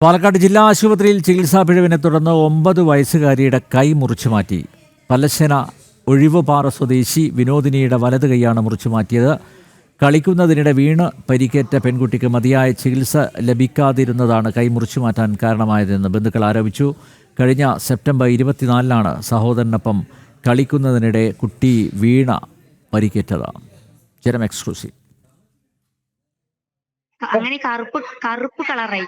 പാലക്കാട് ജില്ലാ ആശുപത്രിയിൽ ചികിത്സാ പിഴവിനെ തുടർന്ന് 9 വയസ്സുകാരിയുടെ കൈ മുറിച്ചു മാറ്റി. പല്ലശ്ശേന ഒഴിവുപാറ സ്വദേശി വിനോദിനിയുടെ വലത് കൈയാണ് മുറിച്ചു മാറ്റിയത്. കളിക്കുന്നതിനിടെ വീണ് പരിക്കേറ്റ പെൺകുട്ടിക്ക് മതിയായ ചികിത്സ ലഭിക്കാതിരുന്നതാണ് കൈ മുറിച്ചു മാറ്റാൻ കാരണമായതെന്ന് ബന്ധുക്കൾ ആരോപിച്ചു. കഴിഞ്ഞ സെപ്റ്റംബർ 24-നാണ് സഹോദരനൊപ്പം കളിക്കുന്നതിനിടെ കുട്ടി വീണ പരിക്കേറ്റത്. ജനം എക്സ്ക്ലൂസീവ്. അങ്ങനെ കറുപ്പ് കളറായി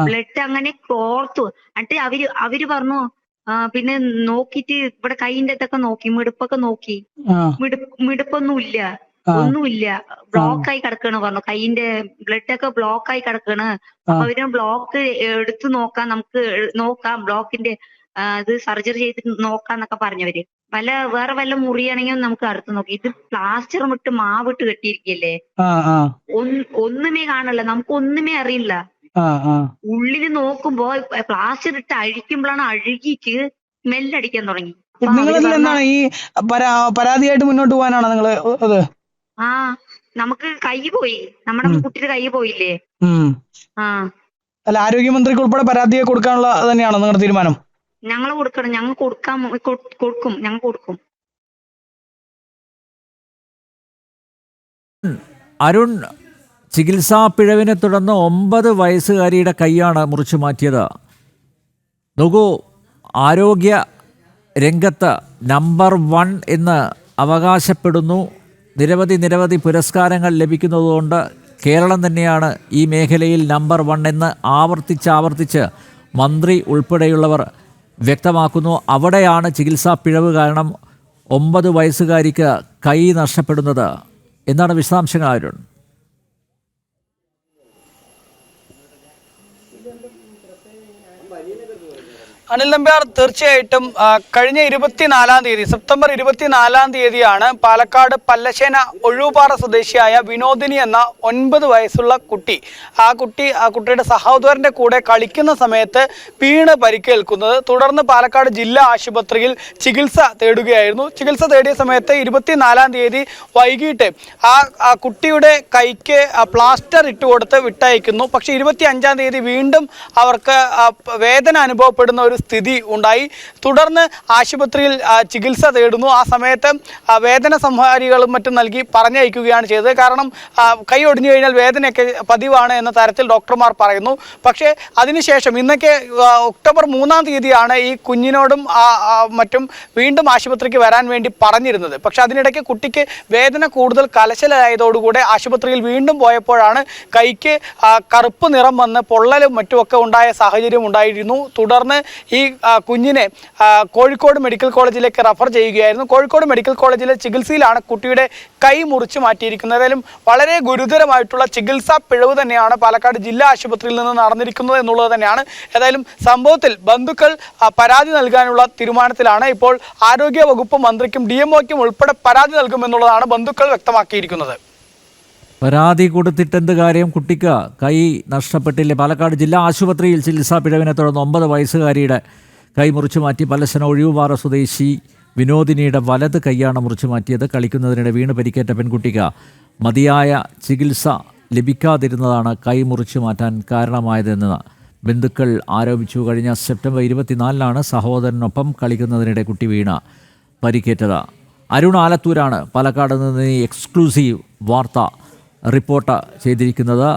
ബ്ലഡ് അങ്ങനെ കോർത്തു. എന്നിട്ട് അവര് പറഞ്ഞു പിന്നെ നോക്കിട്ട് ഇവിടെ കൈയിന്റെ അടുത്തൊക്കെ നോക്കി, മിടുപ്പൊക്കെ നോക്കി, മിടുപ്പൊന്നുമില്ല, ഒന്നുമില്ല, ബ്ലോക്കായി കിടക്കണ് പറഞ്ഞു. കൈയിന്റെ ബ്ലഡ് ഒക്കെ ബ്ലോക്കായി കിടക്കണ്. അപ്പൊ അവര് ബ്ലോക്ക് എടുത്തു നോക്കാം, നമുക്ക് നോക്കാം, ബ്ലോക്കിന്റെ ഇത് സർജറി ചെയ്ത് നോക്കാന്നൊക്കെ പറഞ്ഞവര്. വേറെ വല്ല മുറിയാണെങ്കിൽ നമുക്ക് അടുത്ത് നോക്കി. ഇത് പ്ലാസ്റ്റർ വിട്ട് മാവിട്ട് കെട്ടിയിരിക്കല്ലേ, ഒന്നുമേ കാണില്ല, നമുക്ക് ഒന്നുമേ അറിയില്ല. ഉള്ളില് നോക്കുമ്പോ പ്ലാസ്റ്റർ ഇട്ട് അഴിക്കുമ്പോഴാണ് അഴുകിക്ക് സ്മെല്ലടിക്കാൻ തുടങ്ങി. എന്താണ് ഈ പരാതിയായിട്ട് മുന്നോട്ട് പോകാനാണോ നിങ്ങള്? നമുക്ക് കൈ പോയി, നമ്മുടെ കുട്ടിയുടെ കൈ പോയില്ലേ. അല്ല, ആരോഗ്യമന്ത്രിക്ക് ഉൾപ്പെടെ പരാതിയെ കൊടുക്കാനുള്ള തന്നെയാണോ നിങ്ങളുടെ തീരുമാനം? ഞങ്ങൾ കൊടുക്കണം, ഞങ്ങൾ കൊടുക്കും, ഞങ്ങൾ കൊടുക്കും. അരുൺ, ചികിത്സാ പിഴവിനെ തുടർന്ന് 9 വയസ്സുകാരിയുടെ കൈയാണ് മുറിച്ചു മാറ്റിയത്. നോക്കൂ, ആരോഗ്യ രംഗത്ത് നമ്പർ 1 എന്ന് അവകാശപ്പെടുന്നു. നിരവധി പുരസ്കാരങ്ങൾ ലഭിക്കുന്നതുകൊണ്ട് കേരളം തന്നെയാണ് ഈ മേഖലയിൽ നമ്പർ 1 എന്ന് ആവർത്തിച്ച് മന്ത്രി ഉൾപ്പെടെയുള്ളവർ വ്യക്തമാക്കുന്നു. അവിടെയാണ് ചികിത്സാ പിഴവ് കാരണം 9 വയസ്സുകാരിക്ക് കൈ നഷ്ടപ്പെടുന്നത്. എന്താണ് വിശദാംശങ്ങൾ അരുൺ? അനിൽ നമ്പ്യാർ, തീർച്ചയായിട്ടും കഴിഞ്ഞ 24-ാം തീയതി സെപ്റ്റംബർ 24-ാം തീയതിയാണ് പാലക്കാട് പല്ലശ്ശേന ഒഴിവുപാറ സ്വദേശിയായ വിനോദിനി എന്ന 9 വയസ്സുള്ള കുട്ടി, ആ കുട്ടിയുടെ സഹോദരന്റെ കൂടെ കളിക്കുന്ന സമയത്ത് വീണ് പരിക്കേൽക്കുന്നത്. തുടർന്ന് പാലക്കാട് ജില്ലാ ആശുപത്രിയിൽ ചികിത്സ തേടുകയായിരുന്നു. ചികിത്സ തേടിയ സമയത്ത് 24-ാം തീയതി വൈകിട്ട് ആ കുട്ടിയുടെ കൈക്ക് പ്ലാസ്റ്റർ ഇട്ടുകൊടുത്ത് വിട്ടയക്കുന്നു. പക്ഷേ 25-ാം തീയതി വീണ്ടും അവർക്ക് വേദന അനുഭവപ്പെടുന്ന ഒരു സ്ഥിതി ഉണ്ടായി. തുടർന്ന് ആശുപത്രിയിൽ ചികിത്സ തേടുന്നു. ആ സമയത്ത് വേദന സംഹാരികളും മറ്റും നൽകി പറഞ്ഞയക്കുകയാണ് ചെയ്തത്. കാരണം കൈ ഒടിഞ്ഞു കഴിഞ്ഞാൽ വേദനയൊക്കെ പതിവാണ് എന്ന തരത്തിൽ ഡോക്ടർമാർ പറയുന്നു. പക്ഷേ അതിനുശേഷം ഇന്നൊക്കെ ഒക്ടോബർ 3-ാം തീയതിയാണ് ഈ കുഞ്ഞിനോടും മറ്റും വീണ്ടും ആശുപത്രിക്ക് വരാൻ വേണ്ടി പറഞ്ഞിരുന്നത്. പക്ഷെ അതിനിടയ്ക്ക് കുട്ടിക്ക് വേദന കൂടുതൽ കലശലായതോടുകൂടെ ആശുപത്രിയിൽ വീണ്ടും പോയപ്പോഴാണ് കൈക്ക് കറുപ്പ് നിറം വന്ന് പൊള്ളലും മറ്റുമൊക്കെ ഉണ്ടായ സാഹചര്യം ഉണ്ടായിരുന്നു. തുടർന്ന് ഈ കുഞ്ഞിനെ കോഴിക്കോട് മെഡിക്കൽ കോളേജിലേക്ക് റഫർ ചെയ്യുകയായിരുന്നു. കോഴിക്കോട് മെഡിക്കൽ കോളേജിലെ ചികിത്സയിലാണ് കുട്ടിയുടെ കൈ മുറിച്ചു മാറ്റിയിരിക്കുന്നത്. ഏതായാലും വളരെ ഗുരുതരമായിട്ടുള്ള ചികിത്സാ പിഴവ് തന്നെയാണ് പാലക്കാട് ജില്ലാ ആശുപത്രിയിൽ നിന്ന് നടന്നിരിക്കുന്നത് എന്നുള്ളത് തന്നെയാണ്. ഏതായാലും സംഭവത്തിൽ ബന്ധുക്കൾ പരാതി നൽകാനുള്ള തീരുമാനത്തിലാണ്. ഇപ്പോൾ ആരോഗ്യ വകുപ്പ് മന്ത്രിക്കും DMOയ്ക്കും ഉൾപ്പെടെ പരാതി നൽകുമെന്നുള്ളതാണ് ബന്ധുക്കൾ വ്യക്തമാക്കിയിരിക്കുന്നത്. പരാതി കൊടുത്തിട്ടെന്ത് കാര്യം? കുട്ടിക്ക് കൈ നഷ്ടപ്പെട്ടില്ലേ? പാലക്കാട് ജില്ലാ ആശുപത്രിയിൽ ചികിത്സാ പിഴവിനെ തുടർന്ന് 9 വയസ്സുകാരിയുടെ കൈ മുറിച്ചു മാറ്റി. പല്ലശ്ശേന ഒഴിവുപാറ സ്വദേശി വിനോദിനിയുടെ വലത് കൈയാണ് മുറിച്ചു മാറ്റിയത്. കളിക്കുന്നതിനിടെ വീണ് പരിക്കേറ്റ പെൺകുട്ടിക്ക് മതിയായ ചികിത്സ ലഭിക്കാതിരുന്നതാണ് കൈ മുറിച്ചു മാറ്റാൻ കാരണമായതെന്ന് ബന്ധുക്കൾ ആരോപിച്ചു. കഴിഞ്ഞ സെപ്റ്റംബർ 24-നാണ് സഹോദരനൊപ്പം കളിക്കുന്നതിനിടെ കുട്ടി വീണ പരിക്കേറ്റത്. അരുൺ ആലത്തൂരാണ് പാലക്കാട് നിന്ന് എക്സ്ക്ലൂസീവ് വാർത്ത റിപ്പോർട്ട് ചെയ്തിരിക്കുന്നത്.